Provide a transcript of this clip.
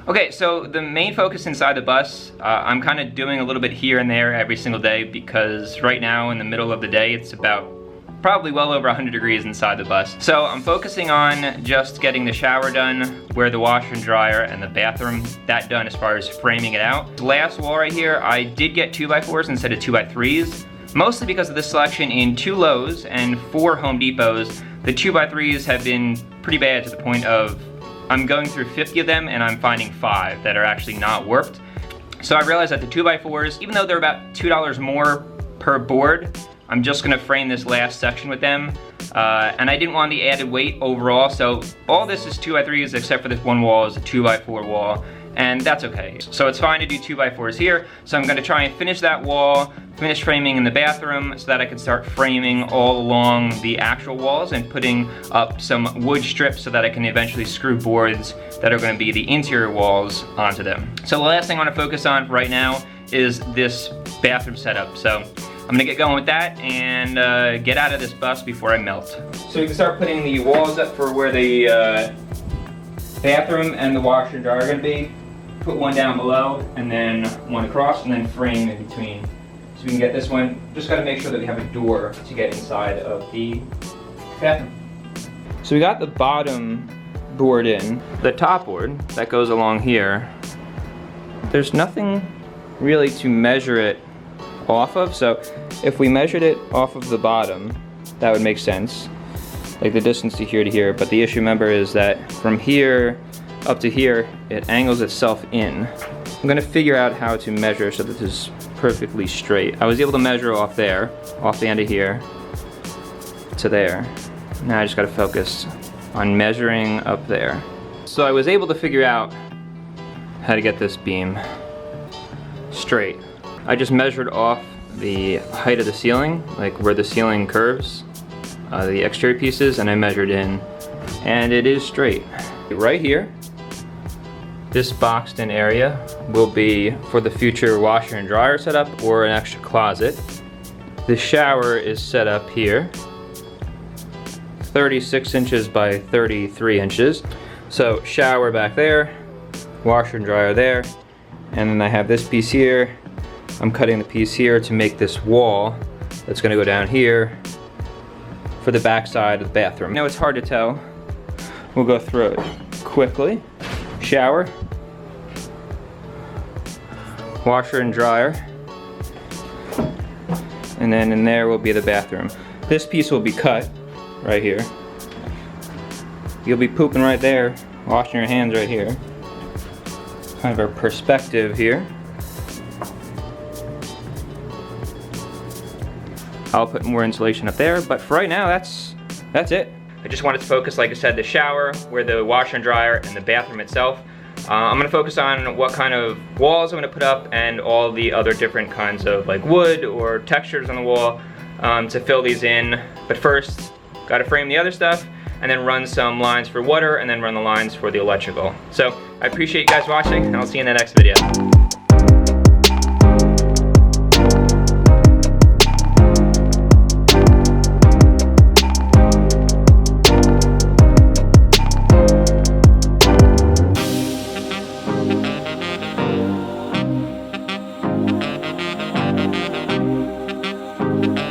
Okay, so the main focus inside the bus, I'm kind of doing a little bit here and there every single day because right now in the middle of the day it's about probably well over 100 degrees inside the bus. So I'm focusing on just getting the shower done, where the washer and dryer and the bathroom, that done as far as framing it out. The last wall right here, I did get 2x4s instead of 2x3s, mostly because of this selection in 2 Lowe's and 4 Home Depots. The 2x3s have been pretty bad to the point of I'm going through 50 of them and I'm finding 5 that are actually not warped. So I realized that the 2x4s, even though they're about $2 more per board, I'm just gonna frame this last section with them. And I didn't want the added weight overall, so all this is 2x3s except for this one wall is a 2x4 wall, and that's okay. So it's fine to do 2x4s here, so I'm gonna try and finish that wall, finish framing in the bathroom so that I can start framing all along the actual walls and putting up some wood strips so that I can eventually screw boards that are gonna be the interior walls onto them. So the last thing I wanna focus on right now is this bathroom setup. So I'm gonna get going with that and get out of this bus before I melt. So we can start putting the walls up for where the bathroom and the washer and dryer are gonna be. Put one down below and then one across and then frame in between. So we can get this one. Just gotta make sure that we have a door to get inside of the bathroom. So we got the bottom board in. The top board that goes along here, there's nothing really to measure it off of, so if we measured it off of the bottom, that would make sense, like the distance to here, but the issue, remember, is that from here up to here, it angles itself in. I'm gonna figure out how to measure so that this is perfectly straight. I was able to measure off there, off the end of here to there. Now I just gotta focus on measuring up there. So I was able to figure out how to get this beam straight. I just measured off the height of the ceiling, like where the ceiling curves, the exterior pieces, and I measured in, and it is straight. Right here, this boxed in area will be for the future washer and dryer setup or an extra closet. The shower is set up here, 36 inches by 33 inches. So shower back there, washer and dryer there, and then I have this piece here. I'm cutting the piece here to make this wall that's gonna go down here for the back side of the bathroom. Now it's hard to tell. We'll go through it quickly. Shower, washer and dryer, and then in there will be the bathroom. This piece will be cut right here. You'll be pooping right there, washing your hands right here. Kind of our perspective here. I'll put more insulation up there, but for right now, that's it. I just wanted to focus, like I said, the shower, where the washer and dryer, and the bathroom itself. I'm gonna focus on what kind of walls I'm gonna put up and all the other different kinds of like wood or textures on the wall to fill these in. But first, gotta frame the other stuff and then run some lines for water and then run the lines for the electrical. So I appreciate you guys watching and I'll see you in the next video.